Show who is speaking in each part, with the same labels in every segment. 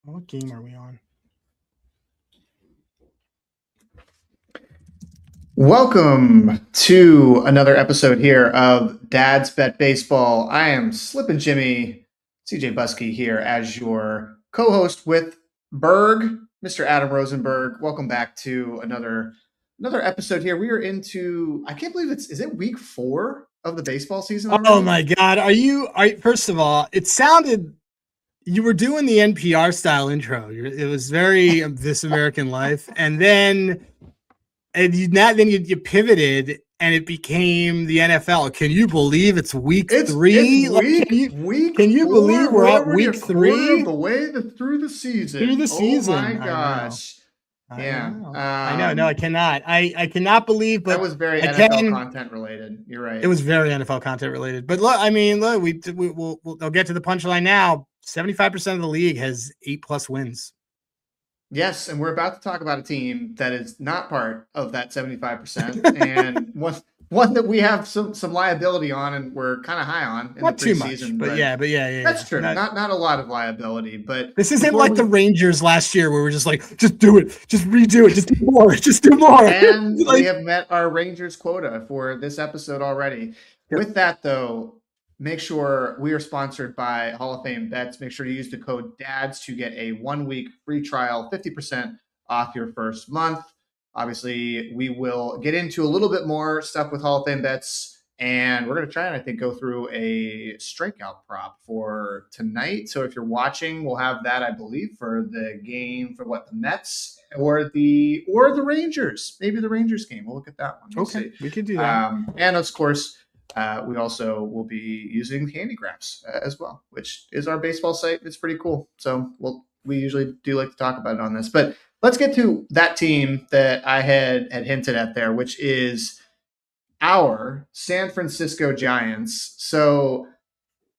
Speaker 1: What game are we on?
Speaker 2: Welcome to another episode here of Dad's Bet Baseball. I am Slippin' Jimmy, CJ Buskey here as your co-host with Berg, Mr. Adam Rosenberg. Welcome back to another episode here. We are into, I can't believe is it week 4 of the baseball season already?
Speaker 1: Oh my God. First of all, it sounded, you were doing the NPR style intro. It was very This American Life. And then you pivoted and it became the NFL. Can you believe it's week 3?
Speaker 2: Can you
Speaker 1: believe we're at week 3
Speaker 2: of the way through the season?
Speaker 1: Oh
Speaker 2: my gosh!
Speaker 1: I know. I know. No, I cannot. I cannot believe. But
Speaker 2: that was very NFL content related. You're right.
Speaker 1: It was very NFL content related. But look, we'll get to the punchline now. 75% of the league has 8+ wins.
Speaker 2: Yes, and we're about to talk about a team that is not part of that 75%, and one that we have some liability on, and we're kind of high on.
Speaker 1: Not too much, but yeah.
Speaker 2: That's true. Not a lot of liability, but
Speaker 1: this isn't like the Rangers last year where we're just like, just do it, just redo it, just do more, just do more.
Speaker 2: And we have met our Rangers quota for this episode already. Yep. With that, though, make sure we are sponsored by HOF Bets. Make sure to use the code DADS to get a 1-week free trial, 50% off your first month. Obviously, we will get into a little bit more stuff with HOF Bets, and we're going to try and I think go through a strikeout prop for tonight. So if you're watching, we'll have that, I believe, for the game for the Mets or the Rangers. Maybe the Rangers game. We'll look at that one.
Speaker 1: We'll see. We could do that.
Speaker 2: And of course, we also will be using Handigraphs as well, which is our baseball site. It's pretty cool. So we usually do like to talk about it on this. But let's get to that team that I had hinted at there, which is our San Francisco Giants. So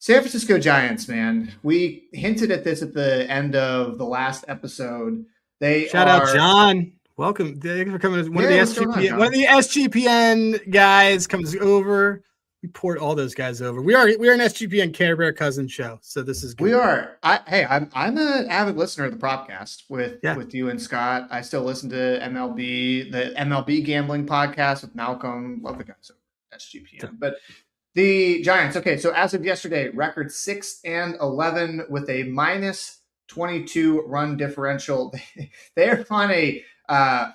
Speaker 2: San Francisco Giants, man, we hinted at this at the end of the last episode.
Speaker 1: Shout out, John. Welcome. Thanks for coming. One of the SGPN guys comes over. We poured all those guys over. We are an SGPN Care Bear Cousin show, so this is good.
Speaker 2: We are. I'm an avid listener of the Propcast with you and Scott. I still listen to the MLB gambling podcast with Malcolm. Love the guys over SGPN. But the Giants. Okay, so as of yesterday, record 6-11 with a -22 run differential. They are on a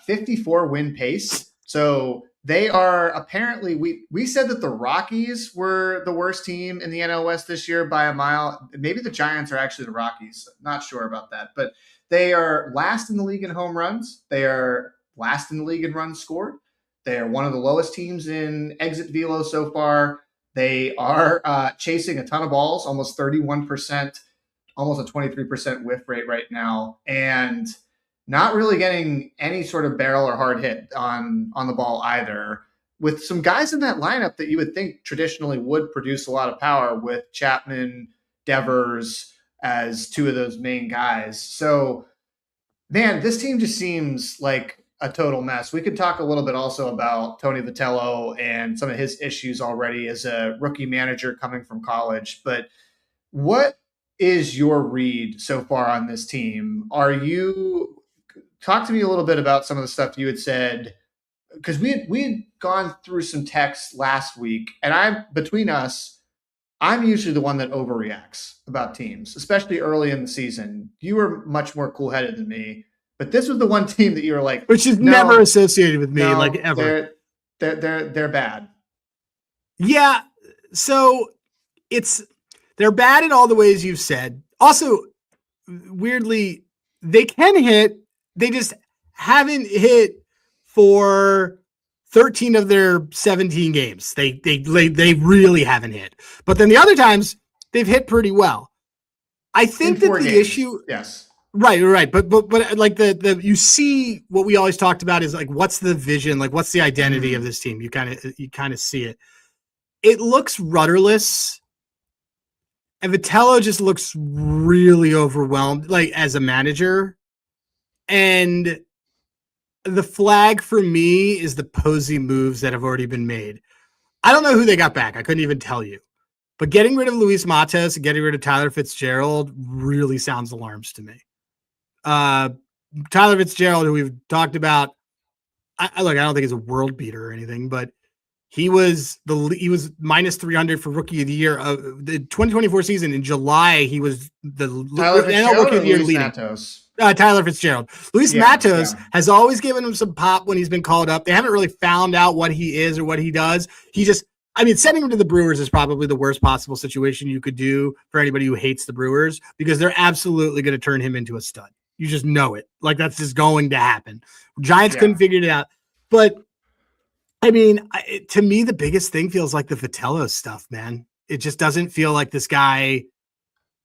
Speaker 2: 54 win pace. So they are apparently, we said that the Rockies were the worst team in the NL West this year by a mile. Maybe the Giants are actually the Rockies. Not sure about that, but they are last in the league in home runs. They are last in the league in runs scored. They are one of the lowest teams in exit velo so far. They are chasing a ton of balls, almost 31%, almost a 23% whiff rate right now. And not really getting any sort of barrel or hard hit on the ball either, with some guys in that lineup that you would think traditionally would produce a lot of power, with Chapman, Devers as two of those main guys. So, man, this team just seems like a total mess. We could talk a little bit also about Tony Vitello and some of his issues already as a rookie manager coming from college. But what is your read so far on this team? Talk to me a little bit about some of the stuff you had said, because we had gone through some texts last week, and between us, I'm usually the one that overreacts about teams, especially early in the season. You were much more cool-headed than me, but this was the one team that you were like,
Speaker 1: which is never associated with me, like ever.
Speaker 2: They're bad.
Speaker 1: Yeah, so they're bad in all the ways you've said. Also, weirdly, they can hit. They just haven't hit for 13 of their 17 games. They really haven't hit. But then the other times they've hit pretty well. I think that the issue,
Speaker 2: yes,
Speaker 1: right. But like you see what we always talked about is like, what's the vision? Like, what's the identity of this team? You kind of see it. It looks rudderless. And Vitello just looks really overwhelmed, like as a manager. And the flag for me is the Posey moves that have already been made. I don't know who they got back. I couldn't even tell you. But getting rid of Luis Matos and getting rid of Tyler Fitzgerald really sounds alarms to me. Tyler Fitzgerald, who we've talked about, I don't think he's a world beater or anything, but he was minus 300 for rookie of the year of the 2024 season. In July, he was the
Speaker 2: NL
Speaker 1: rookie of the year leading.
Speaker 2: Matos?
Speaker 1: Tyler Fitzgerald. Luis Matos has always given him some pop when he's been called up. They haven't really found out what he is or what he does. Sending him to the Brewers is probably the worst possible situation you could do for anybody who hates the Brewers, because they're absolutely going to turn him into a stud. You just know it. Like, that's just going to happen. Giants couldn't figure it out. But, to me, the biggest thing feels like the Vitello stuff, man. It just doesn't feel like this guy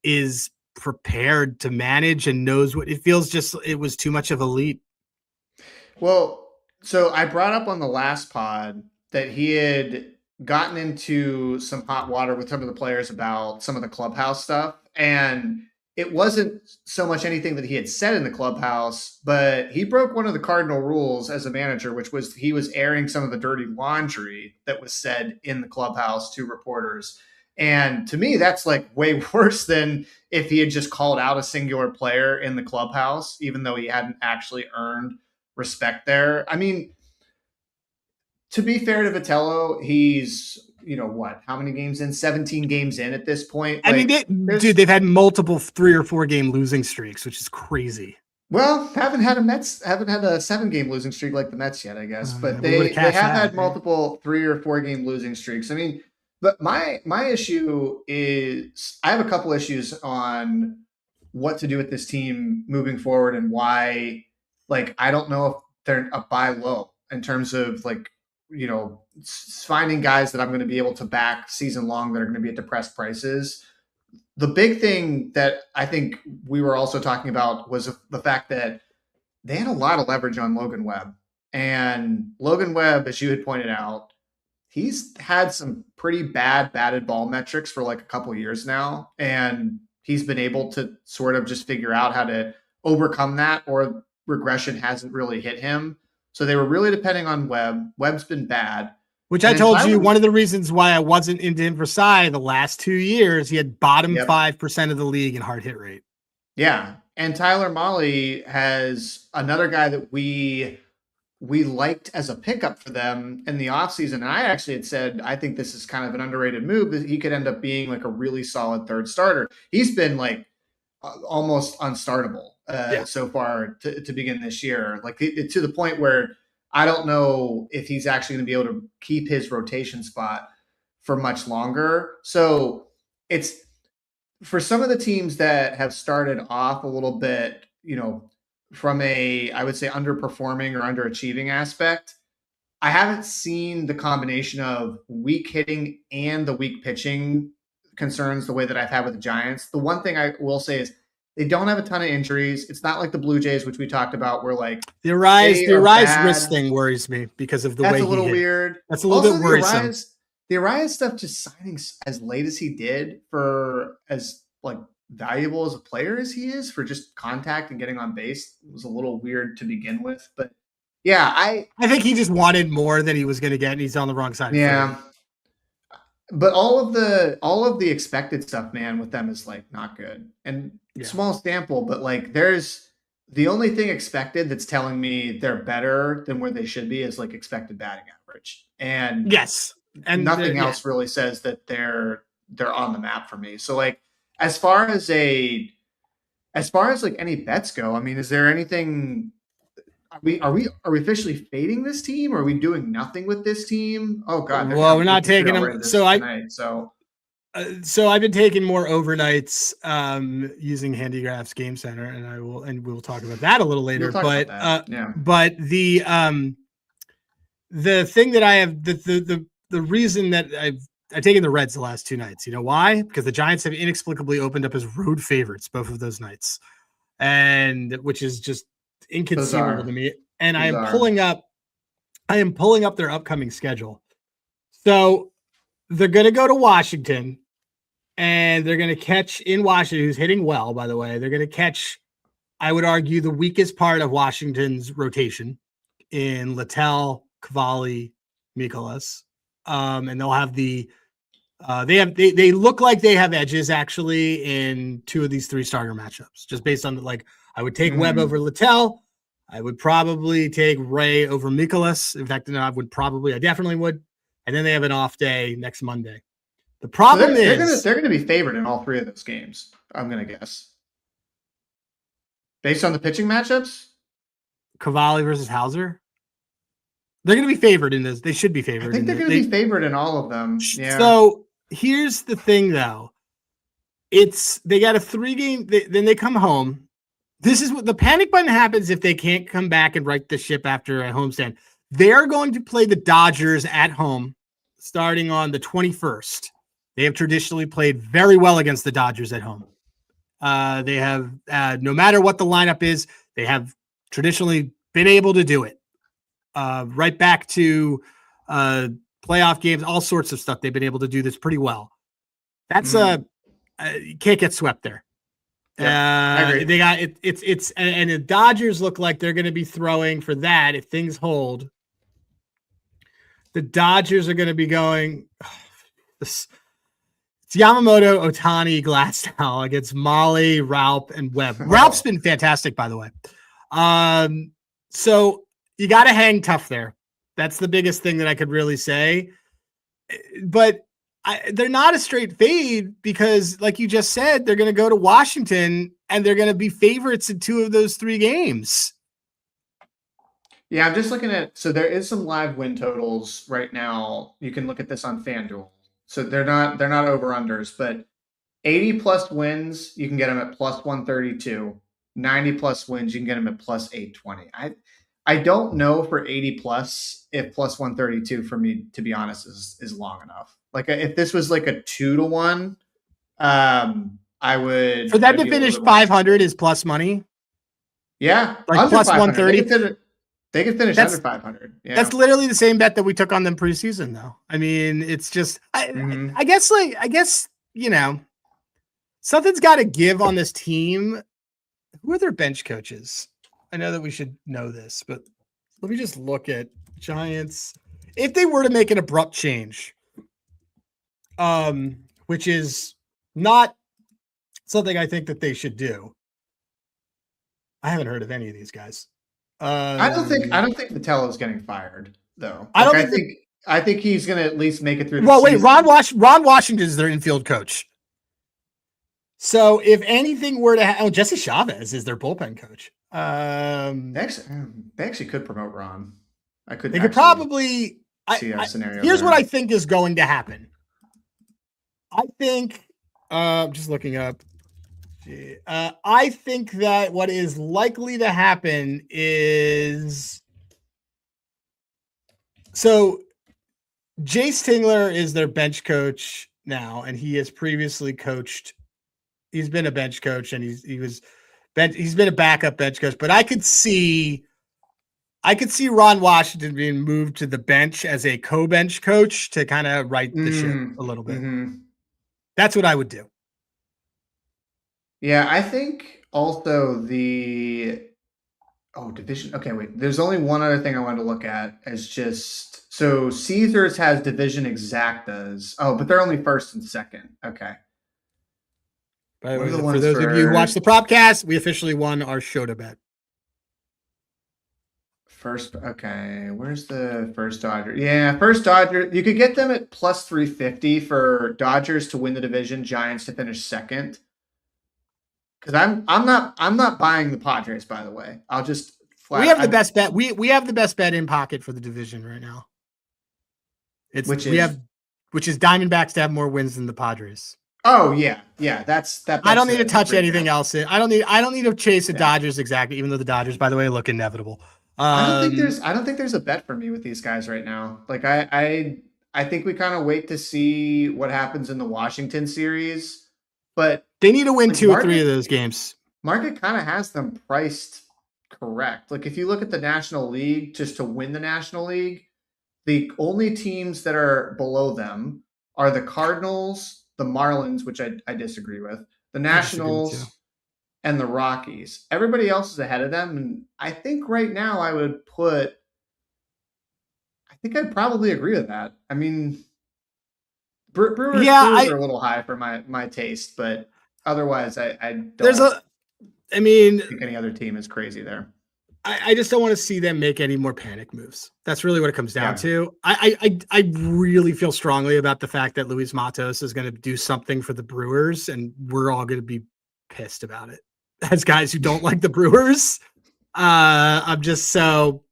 Speaker 1: is prepared to manage and knows what it feels. Just, it was too much of a leap.
Speaker 2: Well, so I brought up on the last pod that he had gotten into some hot water with some of the players about some of the clubhouse stuff. And it wasn't so much anything that he had said in the clubhouse, but he broke one of the cardinal rules as a manager, which was he was airing some of the dirty laundry that was said in the clubhouse to reporters. And to me, that's like way worse than if he had just called out a singular player in the clubhouse, even though he hadn't actually earned respect there. To be fair to Vitello, he's, how many games in? 17 games in at this point.
Speaker 1: They've had multiple 3 or 4 game losing streaks, which is crazy.
Speaker 2: Well, haven't had a 7-game losing streak like the Mets yet, I guess. But they have had multiple 3 or 4 game losing streaks. But my issue is I have a couple issues on what to do with this team moving forward and why. I don't know if they're a buy low in terms of finding guys that I'm going to be able to back season long that are going to be at depressed prices. The big thing that I think we were also talking about was the fact that they had a lot of leverage on Logan Webb. And Logan Webb, as you had pointed out, he's had some pretty bad batted ball metrics for a couple of years now. And he's been able to sort of just figure out how to overcome that, or regression hasn't really hit him. So they were really depending on Webb. Webb's been bad.
Speaker 1: Which I told you, one of the reasons why I wasn't into him for Cy the last 2 years, he had bottom 5% of the league in hard hit rate.
Speaker 2: Yeah. And Tyler Mahle has another guy that we liked as a pickup for them in the offseason. And I actually had said, I think this is kind of an underrated move, that he could end up being a really solid third starter. He's been almost unstartable so far to begin this year, to the point where I don't know if he's actually going to be able to keep his rotation spot for much longer. So it's for some of the teams that have started off a little bit, from I would say underperforming or underachieving aspect, I haven't seen the combination of weak hitting and the weak pitching concerns the way that I've had with the Giants. The one thing I will say is they don't have a ton of injuries. It's not like the Blue Jays, which we talked about, where
Speaker 1: the Arise wrist thing worries me because of the way
Speaker 2: that's a little weird.
Speaker 1: That's a little bit worrisome.
Speaker 2: The Arise stuff, just signing as late as he did for as valuable as a player as he is for just contact and getting on base, was a little weird to begin with. But yeah, I
Speaker 1: think he just wanted more than he was going to get, and he's on the wrong side.
Speaker 2: Yeah. But all of the expected stuff, man, with them is not good. And small sample, but there's the only thing expected that's telling me they're better than where they should be is expected batting average. And
Speaker 1: yes, and
Speaker 2: nothing else really says that they're on the map for me. So as far as any bets go, is there anything? Are we officially fading this team? Or are we doing nothing with this team? Oh God!
Speaker 1: Well, we're not taking them. So I've been taking more overnights using Handigraph's Game Center, and we'll talk about that a little later. But the thing that I have the reason that I've taken the Reds the last 2 nights. You know why? Because the Giants have inexplicably opened up as road favorites both of those nights, and which is just inconceivable to me. And I am pulling up their upcoming schedule. So they're going to go to Washington, and they're going to catch in Washington, who's hitting well, by the way. They're going to catch, I would argue, the weakest part of Washington's rotation in Littell, Cavalli, Mikolas. And they'll have the They look like they have edges actually in 2 of these 3 starter matchups, just based on I would take Webb over Littell. I would probably take Ray over Mikolas. In fact, no, I definitely would. And then they have an off day next Monday. The problem is
Speaker 2: they're gonna be favored in all 3 of those games. I'm gonna guess based on the pitching matchups.
Speaker 1: Cavalli versus Hauser. They're going to be favored in this. They should be favored.
Speaker 2: I think they're going to be favored in all of them. Yeah.
Speaker 1: So here's the thing, though. They got a 3-game. Then they come home. This is what the panic button happens if they can't come back and right the ship after a homestand. They're going to play the Dodgers at home starting on the 21st. They have traditionally played very well against the Dodgers at home. They have, no matter what the lineup is, they have traditionally been able to do it. Right back to playoff games, all sorts of stuff. They've been able to do this pretty well. That's you can't get swept there.
Speaker 2: Yeah,
Speaker 1: they got it. It's and the Dodgers look like they're going to be throwing for that if things hold. The Dodgers are going to be going. It's Yamamoto, Ohtani, Glasnow against Molly, Ralph, and Webb. Ralph's been fantastic, by the way. So you got to hang tough there. That's the biggest thing that I could really say. But they're not a straight fade because, like you just said, they're going to go to Washington and they're going to be favorites in 2 of those 3 games.
Speaker 2: Yeah, I'm just looking at. So there is some live win totals right now. You can look at this on FanDuel. So they're not over unders, but 80 plus wins you can get them at plus 132. 90 plus wins you can get them at plus 820. I don't know for 80 plus if plus 132 for me, to be honest, is long enough. Like if this was like a 2-1, I would.
Speaker 1: For them to finish 500 is plus money.
Speaker 2: Yeah,
Speaker 1: like plus 130.
Speaker 2: They could finish under 500. Yeah.
Speaker 1: That's literally the same bet that we took on them preseason, though. I mean, it's just, I guess, something's got to give on this team. Who are their bench coaches? I know that we should know this, but let me just look at Giants. If they were to make an abrupt change, which is not something I think that they should do. I haven't heard of any of these guys.
Speaker 2: I don't think Vitello's getting fired though. I think he's going to at least make it through.
Speaker 1: Ron Washington is their infield coach. So if anything were to Jesse Chavez is their bullpen coach.
Speaker 2: They actually could promote Ron. They could
Speaker 1: probably
Speaker 2: see a scenario.
Speaker 1: Here's what I think is going to happen. I think just looking up. I think that what is likely to happen is so Jace Tingler is their bench coach now, and he has previously coached. He's been a bench coach, and he's been a backup bench coach. But I could see Ron Washington being moved to the bench as a co-bench coach to kind of right the ship a little bit. Mm-hmm. That's what I would do.
Speaker 2: Yeah, I think also division. Okay, wait. There's only one other thing I wanted to look at as just so Caesars has division exactas. Oh, but they're only first and second. Okay.
Speaker 1: By the way, for those of you who watch the Propcast, we officially won our Shota bet.
Speaker 2: First, okay. Where's the first Dodger? Yeah, first Dodger. You could get them at plus 350 for Dodgers to win the division, Giants to finish second. Because I'm not buying the Padres, by the way. I'll just
Speaker 1: we have the best bet. We have the best bet in pocket for the division right now. Which is Diamondbacks to have more wins than the Padres.
Speaker 2: Oh yeah. That's
Speaker 1: I don't need to touch anything else. I don't need to chase the Dodgers exactly, even though the Dodgers, by the way, look inevitable.
Speaker 2: I don't think there's a bet for me with these guys right now. Like I think we kind of wait to see what happens in the Washington series. But
Speaker 1: they need to win 2 or 3 of those games.
Speaker 2: Market kind of has them priced correct. Like if you look at the National League, just to win the National League, the only teams that are below them are the Cardinals, the Marlins, which I disagree with, the Nationals, and the Rockies. Everybody else is ahead of them. And I think right now I'd probably agree with that. I mean, Brewers are a little high for my taste, but otherwise, I don't think any other team is crazy there.
Speaker 1: I just don't want to see them make any more panic moves. That's really what it comes down to. I really feel strongly about the fact that Luis Matos is going to do something for the Brewers, and we're all going to be pissed about it as guys who don't like the Brewers. I'm just so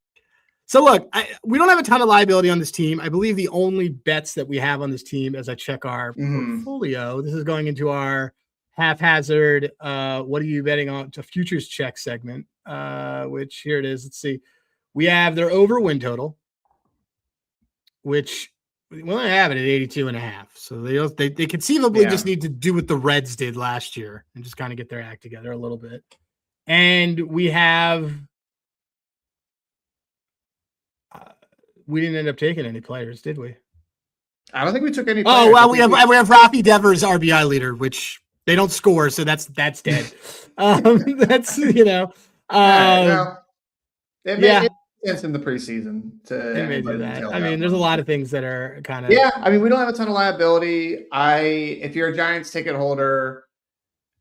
Speaker 1: look, we don't have a ton of liability on this team. I believe the only bets that we have on this team, as I check our portfolio, this is going into our haphazard, what are you betting on to futures check segment, which here it is. Let's see. We have their over win total, which we only have it at 82.5. So they conceivably just need to do what the Reds did last year and just kind of get their act together a little bit. And we have, we didn't end up taking any players, did we?
Speaker 2: I don't think we took any players.
Speaker 1: Oh, well, we have Rafi Devers, RBI leader, which they don't score, so that's dead. That's, you know.
Speaker 2: It made sense in the preseason to
Speaker 1: do that. I mean, there's a lot of things that are kind of.
Speaker 2: Yeah, I mean, we don't have a ton of liability. If you're a Giants ticket holder,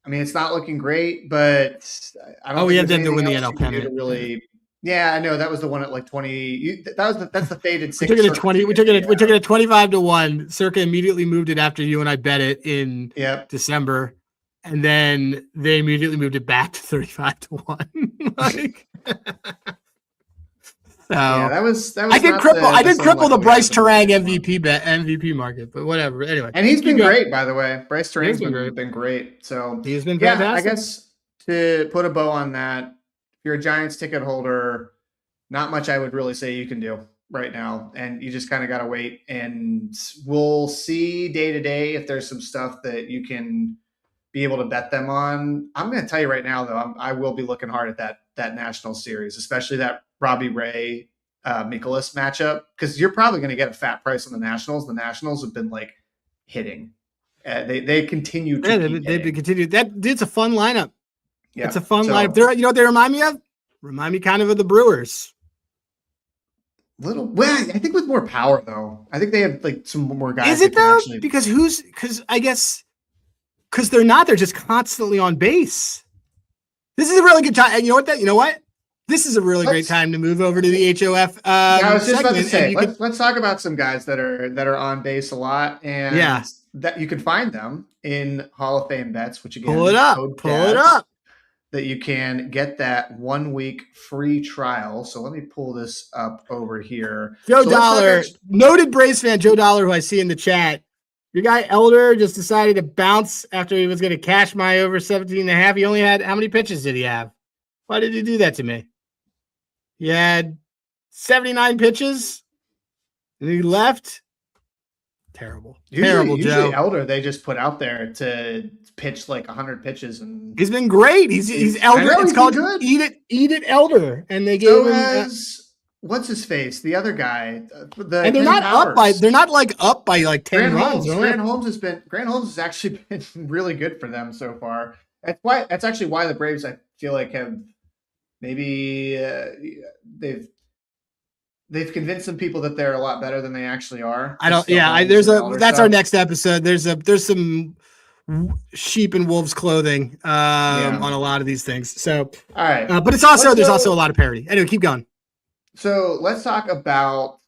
Speaker 2: I mean, it's not looking great, but I don't.
Speaker 1: We had them to win the NL pennant.
Speaker 2: Really. Yeah, I know that was the one at like 20. That's the faded 6.
Speaker 1: We took it at 20. We took it at 25-1. Circa immediately moved it after you and I bet it in December, and then they immediately moved it back to 35-1. Like, so
Speaker 2: yeah, that was.
Speaker 1: I did cripple the Bryce Terang MVP market, but whatever. Anyway,
Speaker 2: and he's been great, by the way. Bryce Terang's been great. So
Speaker 1: he's been fantastic.
Speaker 2: I guess to put a bow on that, if you're a Giants ticket holder, not much I would really say you can do right now, and you just kind of got to wait, and we'll see day to day if there's some stuff that you can be able to bet them on. I'm going to tell you right now, though, I will be looking hard at that National Series, especially that Robbie Ray Mikolas matchup, because you're probably going to get a fat price on the Nationals. The Nationals have been like hitting. They continue to they've been
Speaker 1: continued. It's a fun lineup. Yeah, it's a fun lineup. They're, you know what they remind me of? Remind me kind of the Brewers.
Speaker 2: I think with more power though. I think they have like some more guys.
Speaker 1: Is it though? Because they're just constantly on base. This is a really good time. You know what? This is a really great time to move over to the HOF.
Speaker 2: I was just about to say, let's talk about some guys that are on base a lot, and that you can find them in Hall of Fame bets, which again,
Speaker 1: pull it up.
Speaker 2: That you can get that 1 week free trial. So let me pull this up over here.
Speaker 1: Joe Dollar, noted Braves fan Joe Dollar, who I see in the chat. Your guy Elder just decided to bounce after he was going to cash my over 17.5. He only had, how many pitches did he have? Why did he do that to me? He had 79 pitches and he left. Terrible. Terrible, Joe.
Speaker 2: Usually Elder, they just put out there to pitch like 100 pitches, and
Speaker 1: he's been great. He's Elder. It's called good. Eat It Elder, and they gave him
Speaker 2: what's his face, the other guy.
Speaker 1: And they're not up by 10 runs.
Speaker 2: Grant Holmes has actually been really good for them so far. That's actually why the Braves, I feel like, have maybe they've convinced some people that they're a lot better than they actually are.
Speaker 1: That's our next episode. There's some sheep and wolves clothing on a lot of these things. So,
Speaker 2: all right.
Speaker 1: But there's also a lot of parity. Anyway, keep going.
Speaker 2: So let's talk about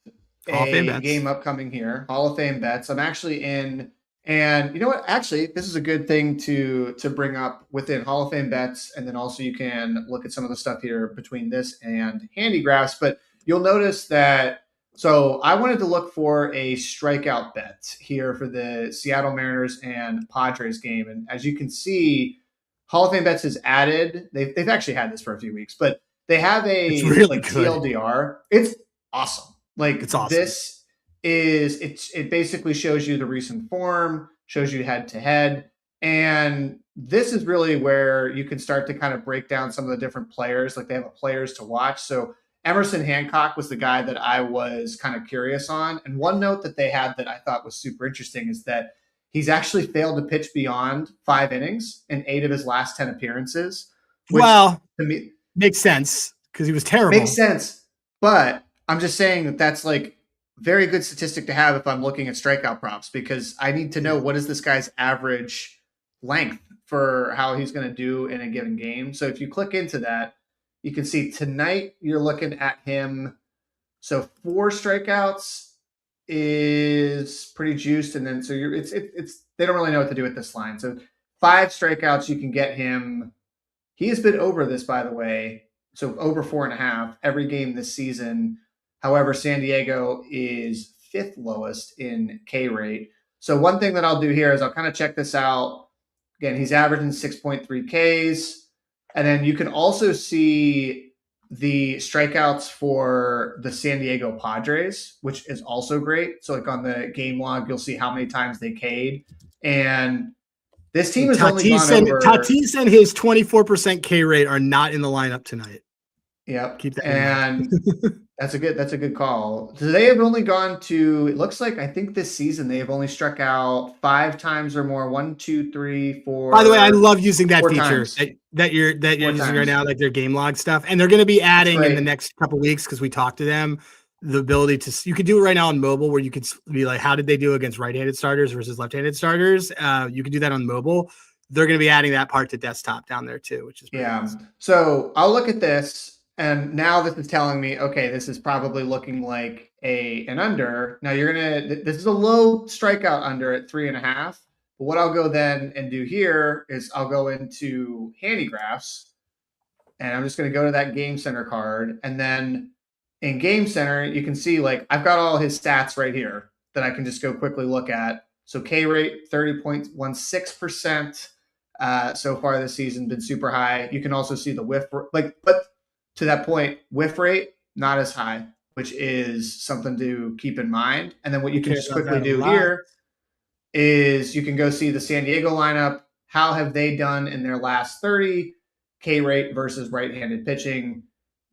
Speaker 2: a game upcoming here. Hall of Fame bets. I'm actually in, and you know what? Actually, this is a good thing to bring up within Hall of Fame bets, and then also you can look at some of the stuff here between this and Handigraphs. But you'll notice that. So I wanted to look for a strikeout bet here for the Seattle Mariners and Padres game, and as you can see, Hall of Fame bets has added. They've actually had this for a few weeks, but they have a TLDR. It's awesome.
Speaker 1: It's awesome.
Speaker 2: This is it basically shows you the recent form, shows you head to head, and this is really where you can start to kind of break down some of the different players. Like they have players to watch. So Emerson Hancock was the guy that I was kind of curious on. And one note that they had that I thought was super interesting is that he's actually failed to pitch beyond 5 innings in 8 of his last 10 appearances.
Speaker 1: Well, to me, makes sense because he was terrible.
Speaker 2: Makes sense. But I'm just saying that's like very good statistic to have if I'm looking at strikeout props, because I need to know what is this guy's average length for how he's going to do in a given game. So if you click into that, you can see tonight you're looking at him. So 4 strikeouts is pretty juiced, and then so it's they don't really know what to do with this line. So 5 strikeouts, you can get him. He has been over this, by the way, so over 4.5 every game this season. However, San Diego is 5th lowest in K rate. So one thing that I'll do here is I'll kind of check this out. Again, he's averaging 6.3 Ks, and then you can also see the strikeouts for the San Diego Padres, which is also great. So like on the game log, you'll see how many times they K'd. And this team has only gone over.
Speaker 1: Tatis and his 24% K rate are not in the lineup tonight.
Speaker 2: Yep.
Speaker 1: Keep that
Speaker 2: in mind. That's a good call. So they have only gone to, it looks like, I think this season they have only struck out 5 times or more. 1, 2, 3, 4.
Speaker 1: By the way, I love using that feature
Speaker 2: times.
Speaker 1: that you're using right now, like their game log stuff. And they're going to be adding in the next couple of weeks, because we talked to them, the ability to, you could do it right now on mobile, where you could be like, how did they do against right-handed starters versus left-handed starters? You can do that on mobile. They're going to be adding that part to desktop down there too, which is
Speaker 2: nice. So I'll look at this. And now this is telling me, okay, this is probably looking like an under. Now this is a low strikeout under at 3.5. But what I'll go then and do here is I'll go into Handigraphs, and I'm just going to go to that Game Center card. And then in Game Center, you can see like I've got all his stats right here that I can just go quickly look at. So K rate 30.16%. So far this season, been super high. You can also see the whiff, but to that point, whiff rate, not as high, which is something to keep in mind. And then what you can just quickly do here is you can go see the San Diego lineup. How have they done in their last 30? K rate versus right-handed pitching.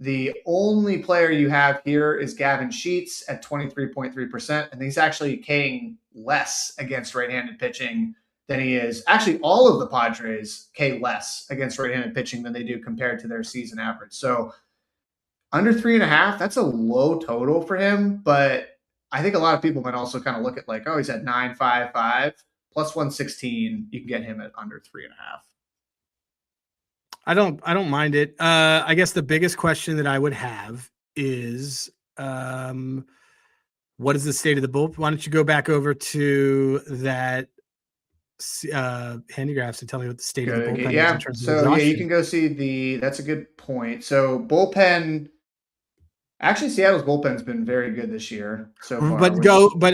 Speaker 2: The only player you have here is Gavin Sheets at 23.3%, and he's actually K'ing less against right-handed pitching than he is. Actually, all of the Padres K less against right-handed pitching than they do compared to their season average. So under 3.5, that's a low total for him. But I think a lot of people might also kind of look at like, oh, he's at 9.55 plus 116. You can get him at under 3.5.
Speaker 1: I don't mind it. I guess the biggest question that I would have is, what is the state of the bullpen? Why don't you go back over to that Handigraphs and tell me what the state of the bullpen is in terms of exhaustion.
Speaker 2: You can go see that's a good point. So bullpen, actually Seattle's bullpen's been very good this year so far.
Speaker 1: But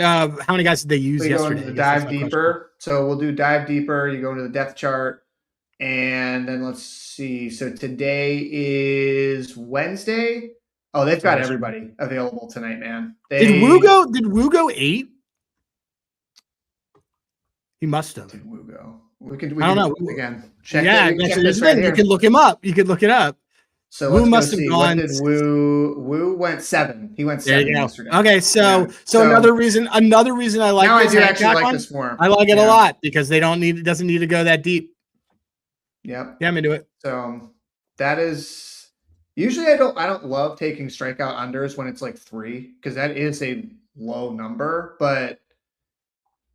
Speaker 1: how many guys did they use yesterday?
Speaker 2: Go into the dive deeper. So we'll do dive deeper. You go into the depth chart, and then let's see. So today is Wednesday. Oh, they've got everybody available tonight, man.
Speaker 1: Did Wu go 8? He must have.
Speaker 2: Did Wu go? I don't
Speaker 1: know.
Speaker 2: Again,
Speaker 1: check. Yeah, you can look him up. You can look it up.
Speaker 2: So Wu must have gone. What did Wu went 7. He went 7 yesterday.
Speaker 1: Okay, so another reason I like
Speaker 2: now
Speaker 1: this.
Speaker 2: I do actually like this more.
Speaker 1: I like it a lot because it doesn't need to go that deep.
Speaker 2: Yep.
Speaker 1: Yeah, I'm into it.
Speaker 2: So that is usually I don't love taking strikeout unders when it's like 3, because that is a low number, but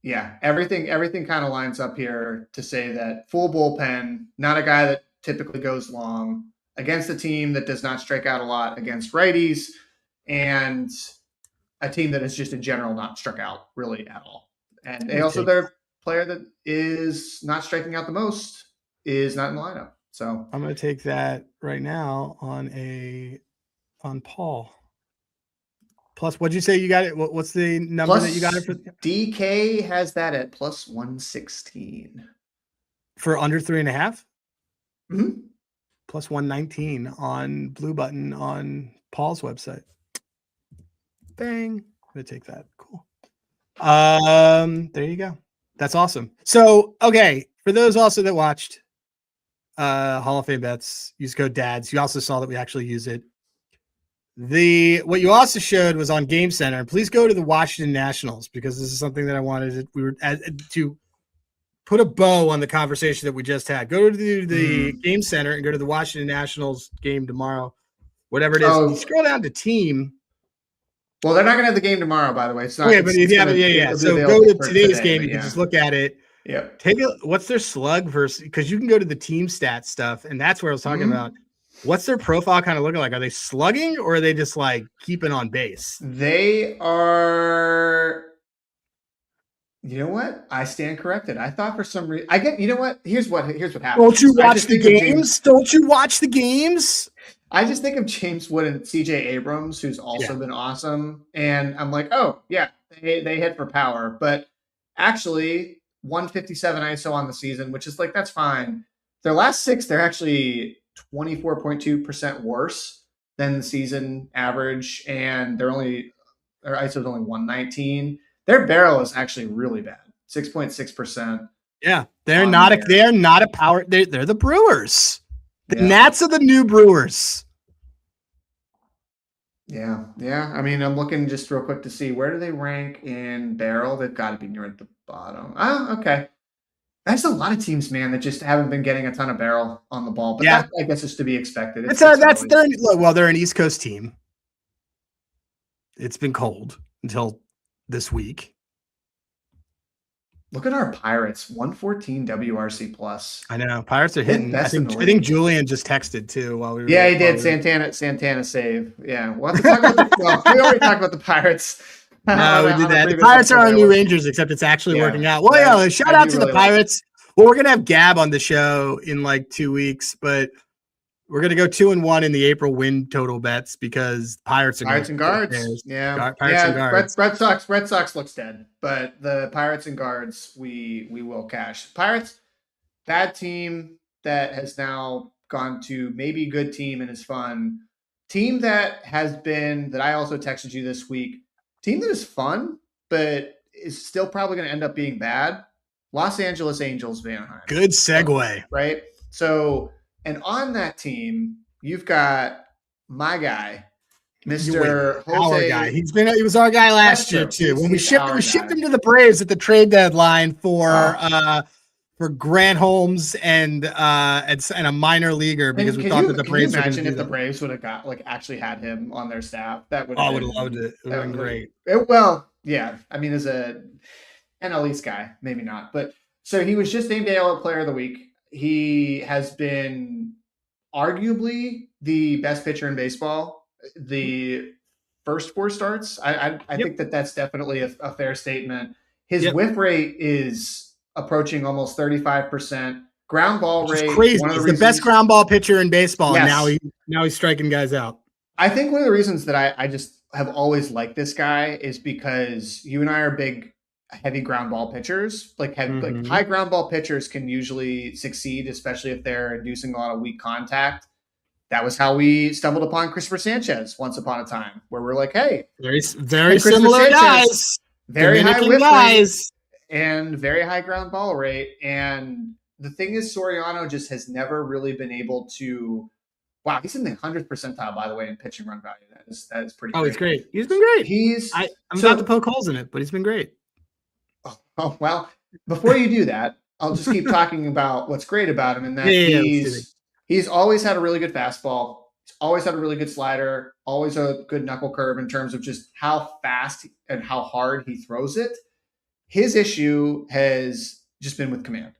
Speaker 2: yeah, everything kind of lines up here to say that full bullpen, not a guy that typically goes long, against a team that does not strike out a lot against righties, and a team that is just in general not struck out really at all. And their player that is not striking out the most is not in the lineup. So
Speaker 1: I'm going to take that right now on Paul. Plus, what'd you say you got it? What's the number that you got it for?
Speaker 2: DK has that at plus 116
Speaker 1: for under 3.5.
Speaker 2: Mm-hmm.
Speaker 1: Plus 119 on Blue Button on Paul's website. Bang! I'm gonna take that. Cool. There you go. That's awesome. So, okay, for those also that watched Hall of Fame Bets, use code DADS. You also saw that we actually use it. What you also showed was on Game Center. Please go to the Washington Nationals, because this is something that I wanted to put a bow on the conversation that we just had. Go to the Game Center and go to the Washington Nationals game tomorrow, whatever it is. You scroll down to team.
Speaker 2: Well, they're not going to have the game tomorrow, by the way. It's not.
Speaker 1: Okay, but yeah. So go to today's game. You can just look at it.
Speaker 2: Yeah.
Speaker 1: What's their slug versus, because you can go to the team stat stuff, and that's where I was talking about. What's their profile kind of looking like? Are they slugging or are they just like keeping on base?
Speaker 2: They are. You know what? I stand corrected. I thought for some reason you know what? Here's what happens.
Speaker 1: Don't you watch the games? Don't you watch the games?
Speaker 2: I just think of James Wood and CJ Abrams, who's also been awesome. And I'm like, oh yeah, they hit for power. But actually 157 ISO on the season, which is like, that's fine. Their last 6, they're actually 24.2% worse than the season average. And their ISO is only 119. Their barrel is actually really bad, 6.6%.
Speaker 1: Yeah, they're not a power. They're the Brewers. The Nats are the new Brewers.
Speaker 2: Yeah. I mean, I'm looking just real quick to see where do they rank in barrel. They've got to be near at the bottom. Oh, okay. That's a lot of teams, man, that just haven't been getting a ton of barrel on the ball. But that, I guess, is to be expected.
Speaker 1: They're an East Coast team. It's been cold until this week. Look
Speaker 2: at our Pirates, 114 WRC plus.
Speaker 1: I know Pirates are hitting. I think Julian just texted too while we were.
Speaker 2: Yeah, he did. Santana save. Yeah, we'll have to talk about we already talked about the Pirates.
Speaker 1: No, we did that. The Pirates are our new Rangers, except it's actually working out. Well, shout out to the Pirates. Well, we're gonna have Gab on the show in like 2 weeks, but we're gonna go 2-1 in the April win total bets because Pirates
Speaker 2: and Guards. Pirates and Guards. Red Sox looks dead, but the Pirates and Guards we will cash. Pirates, bad team that has now gone to maybe good team and is fun. Team that has been that I also texted you this week. Team that is fun, but is still probably going to end up being bad. Los Angeles Angels, Anaheim.
Speaker 1: Good segue,
Speaker 2: right? So. And on that team, you've got my guy, Mr. Jose.
Speaker 1: Guy. He was our guy last year too. When we shipped him to the Braves at the trade deadline for Grant Holmes and a minor leaguer because we thought that the Braves.
Speaker 2: Can you imagine if the Braves would have actually had him on their staff? That would.
Speaker 1: I would have loved it. It would have been great.
Speaker 2: I mean, as a NL East guy, maybe not, but so he was just named AL Player of the Week. He has been arguably the best pitcher in baseball. The first 4 starts, I think that's definitely a fair statement. His whiff rate is approaching almost 35%. Ground ball rate,
Speaker 1: crazy. He's the best ground ball pitcher in baseball, and now he's striking guys out.
Speaker 2: I think one of the reasons that I just have always liked this guy is because you and I are big heavy ground ball pitchers. Like high ground ball pitchers can usually succeed, especially if they're inducing a lot of weak contact. That was how we stumbled upon Christopher Sanchez once upon a time, where we're like, hey,
Speaker 1: very similar guys,
Speaker 2: very high whiff guys, and very high ground ball rate. And the thing is, Soriano just has never really been able to. Wow, he's in the 100th percentile, by the way, in pitching run value. That is pretty.
Speaker 1: Oh, he's great. He's been great. I'm about to poke holes in it, but he's been great.
Speaker 2: Oh, well, before you do that, I'll just keep talking about what's great about him. And that he's always had a really good fastball. He's always had a really good slider, always a good knuckle curve in terms of just how fast and how hard he throws it. His issue has just been with command.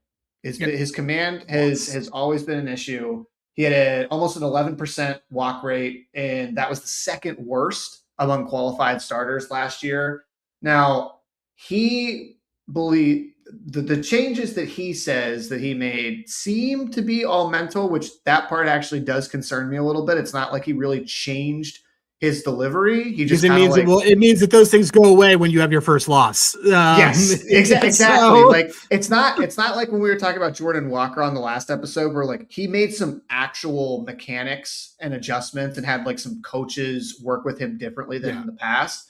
Speaker 2: His command has always been an issue. He had almost an 11% walk rate, and that was the second worst among qualified starters last year. Now, he believe the changes that he says that he made seem to be all mental, which that part actually does concern me a little bit. It's not like he really changed his delivery. He just
Speaker 1: it means that those things go away when you have your first loss.
Speaker 2: Yes, exactly. So, like it's not like when we were talking about Jordan Walker on the last episode, where like he made some actual mechanics and adjustments and had like some coaches work with him differently than in the past.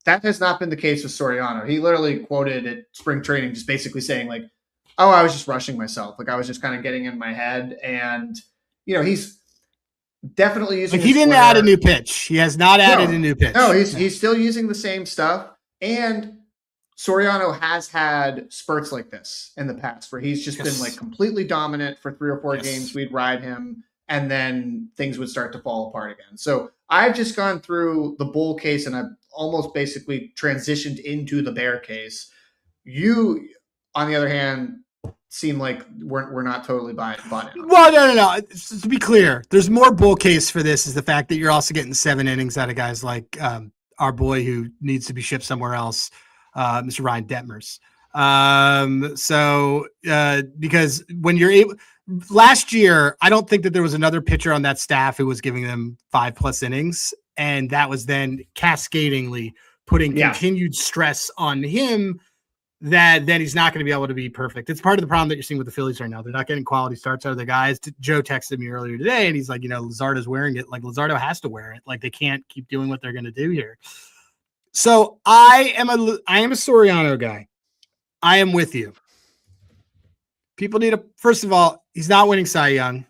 Speaker 2: That has not been the case with Soriano. He literally quoted at spring training, just basically saying like, "Oh, I was just rushing myself. Like I was just kind of getting in my head." And he's definitely using.
Speaker 1: Like he didn't add a new pitch. He has not added a new pitch.
Speaker 2: No, he's still using the same stuff. And Soriano has had spurts like this in the past, where he's just been like completely dominant for 3 or 4 games. We'd ride him, and then things would start to fall apart again. So I've just gone through the bull case, and I've almost basically transitioned into the bear case. You, on the other hand, seem like we're not totally bought in.
Speaker 1: Well, no. To be clear, there's more bull case for this is the fact that you're also getting 7 innings out of guys like our boy who needs to be shipped somewhere else, Mr. Ryan Detmers. Because when you're able, last year, I don't think that there was another pitcher on that staff who was giving them 5+ innings, and that was then cascadingly putting continued stress on him that then he's not going to be able to be perfect. It's part of the problem that you're seeing with the Phillies right now. They're not getting quality starts out of the guys. Joe texted me earlier today, and he's like, Luzardo's wearing it. Like, Luzardo has to wear it. Like, they can't keep doing what they're going to do here. So I am a Soriano guy. I am with you. People need first of all, he's not winning Cy Young.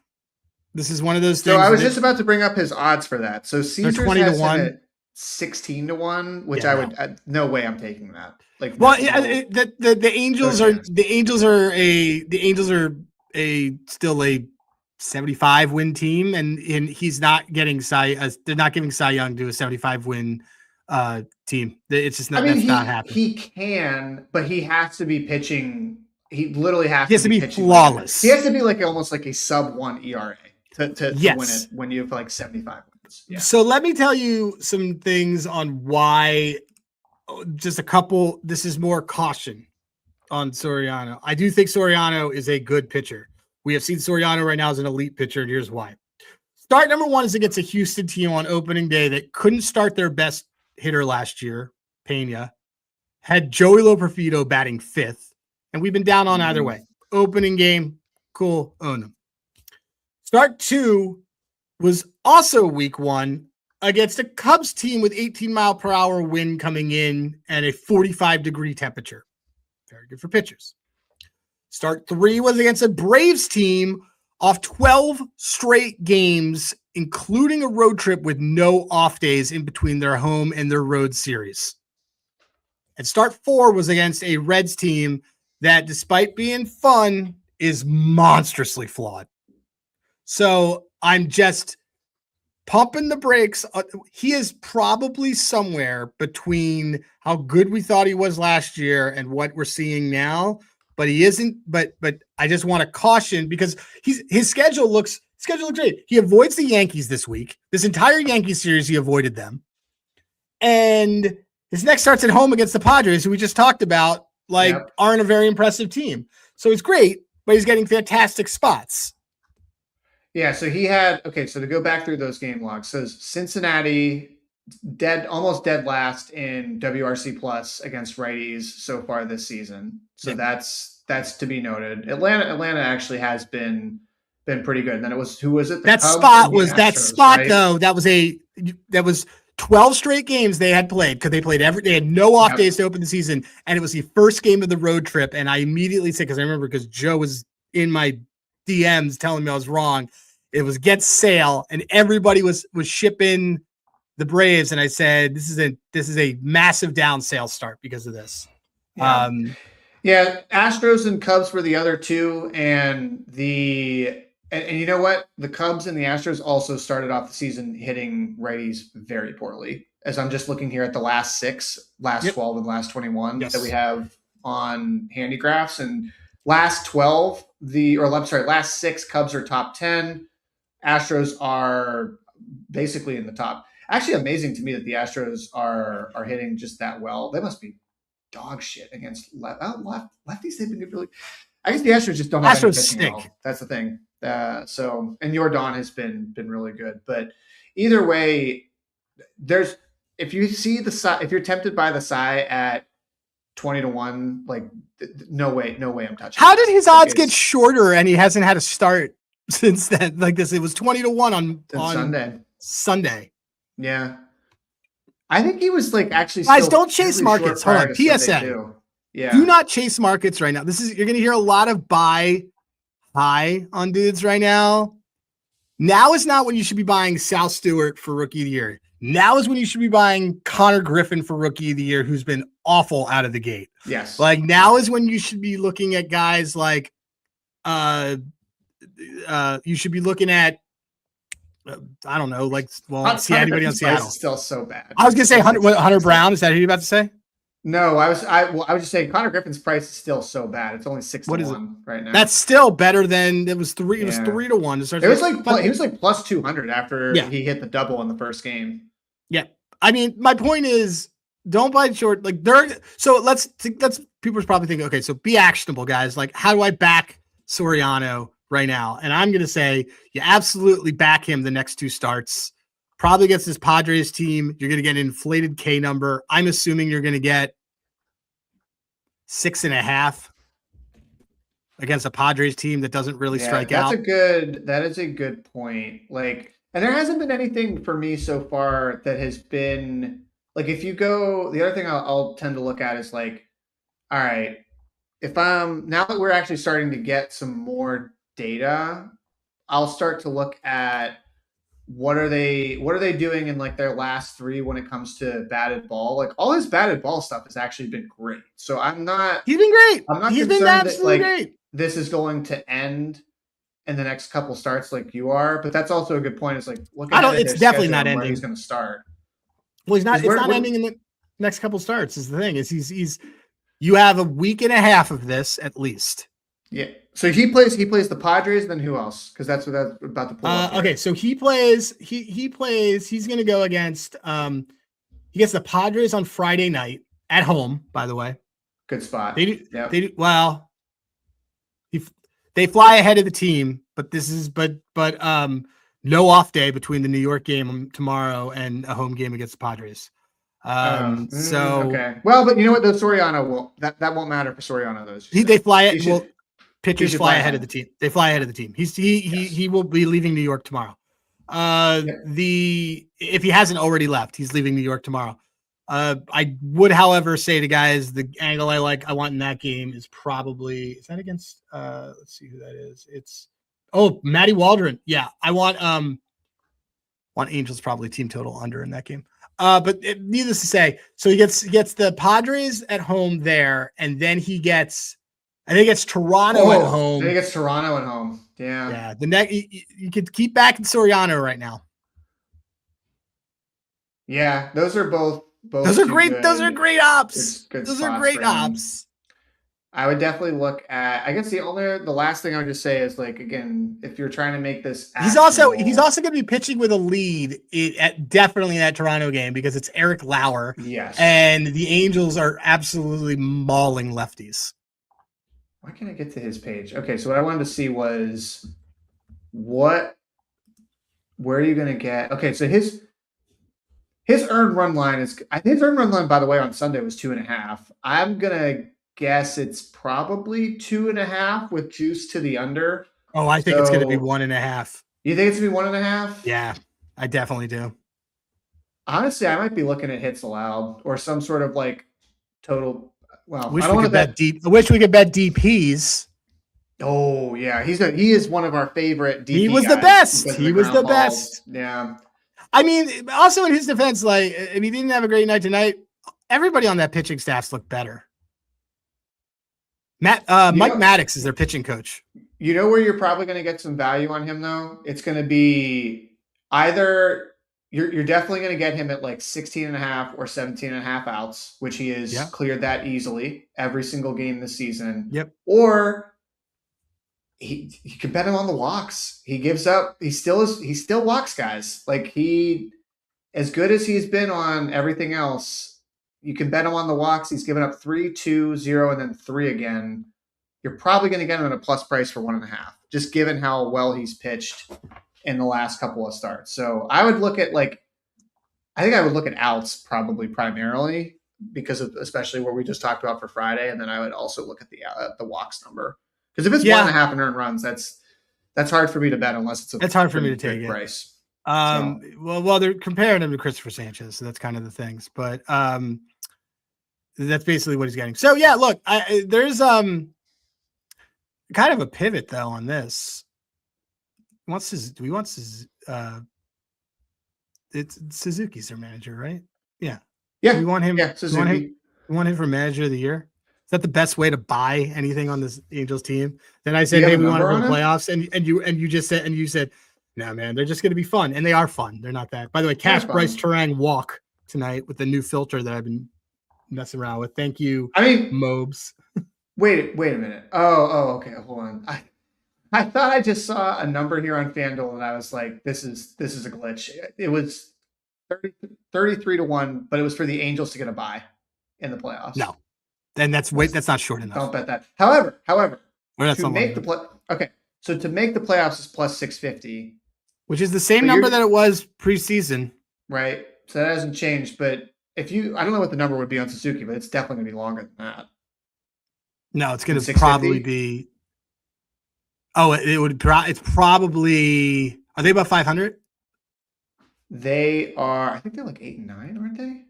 Speaker 1: This is one of those things.
Speaker 2: So I was just about to bring up his odds for that. So Caesars
Speaker 1: 20 to 1.
Speaker 2: At 16 to 1, which no way I'm taking that. Like,
Speaker 1: well, the Angels are still a 75 win team, and he's not getting they're not giving Cy Young to a 75 win team. It's just not. That's not happening.
Speaker 2: He can, but he has to be pitching. He literally has
Speaker 1: to be flawless.
Speaker 2: He has to be like almost like a sub-1 ERA to win it when you have like 75 wins. Yeah.
Speaker 1: So let me tell you some things on why. Just a couple. This is more caution on Soriano. I do think Soriano is a good pitcher. We have seen Soriano right now as an elite pitcher, and here's why. Start number 1 is against a Houston team on opening day that couldn't start their best hitter last year, Pena. Had Joey Loperfido batting 5th, and we've been down on either way. Opening game, cool, own them. Start 2 was also week 1 against a Cubs team with 18-mile-per-hour wind coming in and a 45-degree temperature. Very good for pitchers. Start 3 was against a Braves team off 12 straight games, including a road trip with no off days in between their home and their road series. And start 4 was against a Reds team that, despite being fun, is monstrously flawed. So I'm just pumping the brakes. He is probably somewhere between how good we thought he was last year and what we're seeing now, but he isn't. But I just want to caution because his schedule looks great. He avoids the Yankees this week. This entire Yankees series, he avoided them. And his next starts at home against the Padres, who we just talked about, aren't a very impressive team. So it's great, but he's getting fantastic spots.
Speaker 2: Yeah, so he had so to go back through those game logs, says Cincinnati almost dead last in WRC plus against righties so far this season. So that's to be noted. Atlanta actually has been pretty good. And then who was it?
Speaker 1: That spot right? Though. That was 12 straight games they had played because they had no off days to open the season, and it was the first game of the road trip. And I immediately said, because Joe was in my DMs telling me I was wrong. It was get sale, and everybody was shipping the Braves, and I said this is a massive down sales start because of this.
Speaker 2: Astros and Cubs were the other two, and you know what? The Cubs and the Astros also started off the season hitting righties very poorly. As I'm just looking here at the last 6, last 12, and last 21 that we have on Handigraphs, and last 6 Cubs are top 10. Astros are basically in the top. Actually, amazing to me that the Astros are hitting just that well. They must be dog shit against lefties. They've been really. I guess the Astros just don't have any pitching at all. That's the thing. And Jordan has been really good. But either way, if you're tempted by the Cy at 20 to 1, no way I'm touching.
Speaker 1: How did his odds get shorter and he hasn't had a start since then? It was 20 to 1 on Sunday.
Speaker 2: Yeah. I think he was actually.
Speaker 1: Guys, don't chase markets. Hold on. PSA.
Speaker 2: Yeah.
Speaker 1: Do not chase markets right now. You're going to hear a lot of buy high on dudes right now. Now is not when you should be buying Sal Stewart for Rookie of the Year. Now is when you should be buying Connor Griffin for Rookie of the Year, who's been awful out of the gate.
Speaker 2: Yes.
Speaker 1: Now is when you should be looking at guys you should be looking at I don't know. Like, well, see anybody on Seattle?
Speaker 2: Is still so bad.
Speaker 1: I was gonna say Hunter Brown. Is that who you're about to say?
Speaker 2: No, I was just saying Connor Griffin's price is still so bad. It's only 6-1 right now.
Speaker 1: That's still better than it was 3. It was 3-1.
Speaker 2: It was like he was like plus 200 after he hit the double in the first game.
Speaker 1: Yeah, I mean, my point is, don't buy short. Like so let's people's probably thinking, okay, so be actionable, guys. Like, how do I back Soriano right now? And I'm gonna say you absolutely back him the next 2 starts. Probably against this Padres team, you're going to get an inflated K number. I'm assuming you're going to get 6.5 against a Padres team that doesn't really strike out.
Speaker 2: That is a good point. Like, and there hasn't been anything for me so far that has been like, if you go, the other thing I'll tend to look at is like, all right, if now that we're actually starting to get some more data, I'll start to look at what are they doing in like their last 3 when it comes to batted ball. Like, all his batted ball stuff has actually been great. So he's been great. I'm not concerned absolutely that, like, great. This is going to end in the next couple starts like you are, but that's also a good point. It's like,
Speaker 1: it's definitely not ending.
Speaker 2: He's going to start.
Speaker 1: Well, it's not ending in the next couple starts is the thing. Is you have a week and a half of this at least.
Speaker 2: Yeah. So he plays the Padres, then who else? Because that's what that's about to pull up.
Speaker 1: Okay, so he plays. He's going to go against. He gets the Padres on Friday night at home. By the way,
Speaker 2: good spot.
Speaker 1: They do well. They fly ahead of the team, but no off day between the New York game tomorrow and a home game against the Padres.
Speaker 2: Okay. Well, but you know what? The Soriano that won't matter for Soriano.
Speaker 1: They fly it. Well, pitchers fly ahead of the team. They fly ahead of the team. He will be leaving New York tomorrow. If he hasn't already left, he's leaving New York tomorrow. I would, however, say to guys, the angle I want in that game is probably, is that against, let's see who that is. It's, Matty Waldron. Yeah. I want Angels probably team total under in that game. But needless to say, so he gets the Padres at home there, and then he gets Toronto at home.
Speaker 2: Then he gets Toronto at home. Yeah.
Speaker 1: Yeah. The next you could keep backing Soriano right now.
Speaker 2: Yeah, those are both
Speaker 1: those are great. Those are great ops. Those are great ops.
Speaker 2: I would definitely look at. I guess the last thing I would just say is, like, again, if you're trying to make this,
Speaker 1: he's also going to be pitching with a lead definitely in that Toronto game because it's Eric Lauer.
Speaker 2: Yes,
Speaker 1: and the Angels are absolutely mauling lefties.
Speaker 2: Why can't I get to his page? Okay, so what I wanted to see was where are you going to get? Okay, so his earned run line is, I think his earned run line, by the way, on Sunday was 2.5. I'm gonna guess it's probably 2.5 with juice to the under.
Speaker 1: Oh, I think it's gonna be 1.5.
Speaker 2: You think it's gonna be 1.5?
Speaker 1: Yeah, I definitely do.
Speaker 2: Honestly, I might be looking at hits allowed or some sort of like total. Well,
Speaker 1: I wish we could bet deep. I wish we could bet DPs.
Speaker 2: Oh yeah, he is one of our favorite DP.
Speaker 1: He was the best. He was the best.
Speaker 2: Yeah.
Speaker 1: I mean, also in his defense, like, if he didn't have a great night tonight, everybody on that pitching staffs looked better. Mike Maddox is their pitching coach.
Speaker 2: You know where you're probably going to get some value on him, though? It's going to be either you're definitely going to get him at like 16.5 or 17.5 outs, which he has cleared that easily every single game this season.
Speaker 1: Yep.
Speaker 2: Or you can bet him on the walks. He still walks guys. Like, as good as he's been on everything else, you can bet him on the walks. He's given up 3, 2, 0, and then 3 again. You're probably going to get him at a plus price for 1.5, just given how well he's pitched in the last couple of starts. So I would look at I think I would look at outs probably primarily because of especially what we just talked about for Friday. And then I would also look at the walks number. Because if it's 1.5 and earned runs, that's hard for me to bet unless it's hard for me to take price.
Speaker 1: Well, they're comparing him to Christopher Sanchez, so that's kind of the things. But that's basically what he's getting. So yeah, look, there's kind of a pivot though on this. It's Suzuki's their manager, right? Yeah.
Speaker 2: Yeah.
Speaker 1: We want him.
Speaker 2: Yeah, Suzuki.
Speaker 1: We want him for manager of the year. Is that the best way to buy anything on this Angels team? Then I said, hey, we want to go to the playoffs. And you said, No, man, they're just going to be fun, and they are fun. They're not that. By the way, Cash Bryce Terang walk tonight with the new filter that I've been messing around with. Thank you, Mobes.
Speaker 2: Wait a minute. Oh, okay. Hold on. I thought I just saw a number here on FanDuel, and I was like, this is a glitch. It was 33-1, but it was for the Angels to get a bye in the playoffs.
Speaker 1: No, and that's not short enough.
Speaker 2: Don't bet that. However, to make the playoffs is plus 650,
Speaker 1: which is the same number that it was preseason,
Speaker 2: right? So that hasn't changed. But I don't know what the number would be on Suzuki, but it's definitely going to be longer than that.
Speaker 1: No, it's going to probably be. Oh, it's probably. Are they about 500?
Speaker 2: They are. I think they're like 8 and 9, aren't they?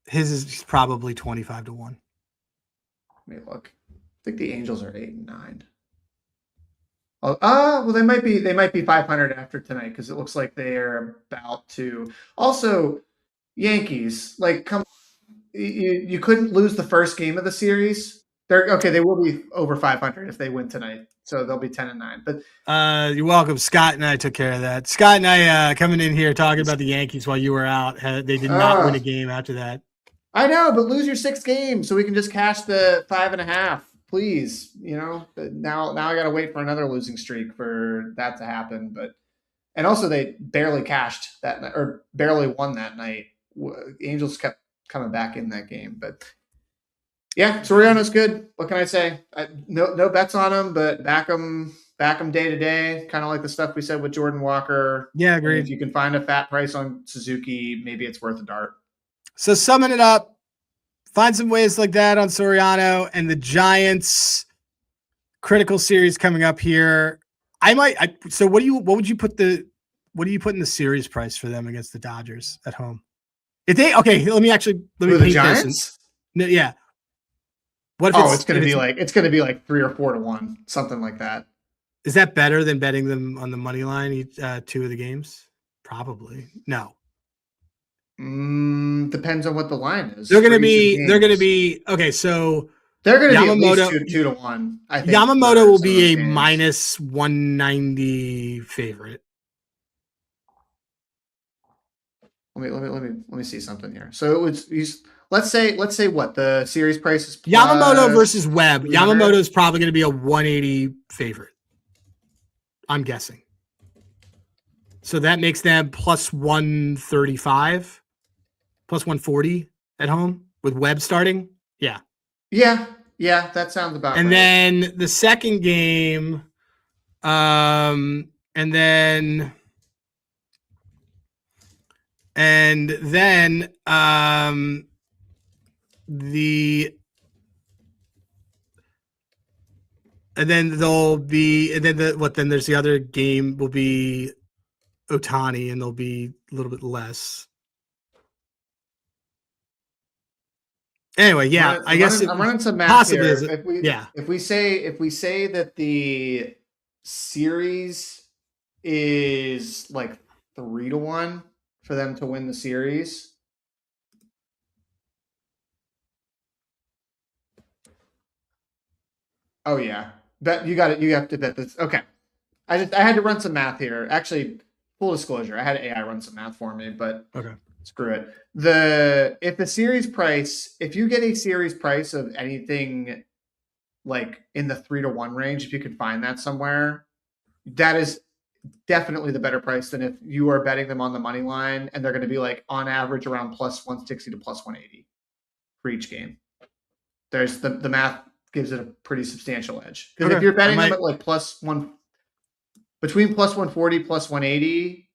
Speaker 1: His is probably 25 to 1.
Speaker 2: Let me look. I think the Angels are 8 and 9. Oh, well, they might be 500 after tonight because it looks like they are about to. Also, Yankees, like, come on. You couldn't lose the first game of the series. They will be over 500 if they win tonight, so they'll be 10 and 9. But
Speaker 1: you're welcome. Scott and I took care of that. Scott and I coming in here talking about the Yankees while you were out. They did not win a game after that.
Speaker 2: I know, but lose your 6th game so we can just cash the 5.5. Please, now I got to wait for another losing streak for that to happen. And also they barely cashed that night, or barely won that night. Angels kept coming back in that game, but yeah, Soriano's good. What can I say? No bets on him, but back him day to day. Kind of like the stuff we said with Jordan Walker.
Speaker 1: Yeah, agreed.
Speaker 2: If you can find a fat price on Suzuki, maybe it's worth a dart.
Speaker 1: So summing it up. Find some ways like that on Soriano and the Giants critical series coming up here. So what do you put in the series price for them against the Dodgers at home? Let me
Speaker 2: the Giants?
Speaker 1: Yeah.
Speaker 2: What if it's going to be like 3 or 4 to 1, something like that.
Speaker 1: Is that better than betting them on the money line 2 of the games? Probably. No.
Speaker 2: Depends on what the line is.
Speaker 1: They're going to be okay. So
Speaker 2: they're going to be at least 2 to 1. I think
Speaker 1: Yamamoto will be a minus 190 favorite.
Speaker 2: Let me see something here. So let's say what the series price is.
Speaker 1: Yamamoto versus Webb. Yamamoto is probably going to be a 180 favorite. I'm guessing. So that makes them plus 135. Plus 140 at home with Webb starting. Yeah.
Speaker 2: Yeah, that sounds about right.
Speaker 1: And then the second game, and then there's the other game will be Ohtani, and they'll be a little bit less. Anyway, yeah,
Speaker 2: I'm running some math here. If we say that the series is like 3 to 1 for them to win the series. Oh yeah, bet you got it. You have to bet this. Okay, I had to run some math here. Actually, full disclosure, I had AI run some math for me, but
Speaker 1: okay.
Speaker 2: Screw it. If you get a series price of anything like in the 3 to 1 range, if you could find that somewhere, that is definitely the better price than if you are betting them on the money line and they're going to be like on average around plus 160 to plus 180 for each game. There's the math gives it a pretty substantial edge. Because if you're betting them at like between plus 140, plus 180,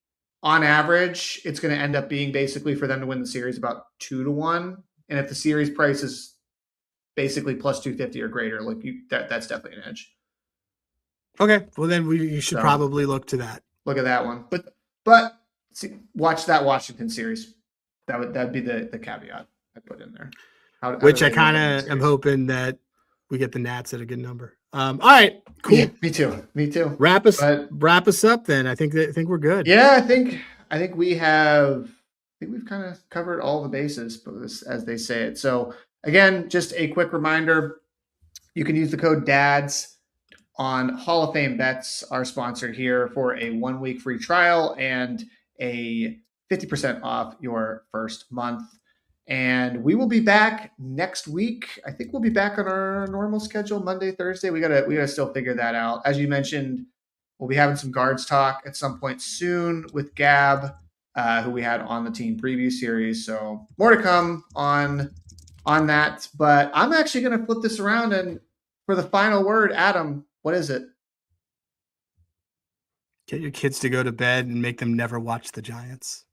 Speaker 2: on average, it's going to end up being basically for them to win the series about 2 to 1. And if the series price is basically plus 250 or greater, like that's definitely an edge.
Speaker 1: Okay, well then you should probably look to that.
Speaker 2: Look at that one, but watch that Washington series. That'd be the caveat I put in there.
Speaker 1: Which I kind of am hoping that we get the Nats at a good number. All right, cool.
Speaker 2: Yeah, me too.
Speaker 1: Wrap us up then. I think we're good.
Speaker 2: Yeah, I think we've kind of covered all the bases, as they say it. So again, just a quick reminder: you can use the code DADS on Hall of Fame Bets, our sponsor here, for a 1-week free trial and a 50% off your first month. And we will be back next week. I think we'll be back on our normal schedule, Monday, Thursday. We gotta still figure that out. As you mentioned, we'll be having some guards talk at some point soon with Gab, who we had on the team preview series. So more to come on that. But I'm actually going to flip this around, and for the final word, Adam, what is it?
Speaker 1: Get your kids to go to bed and make them never watch the Giants.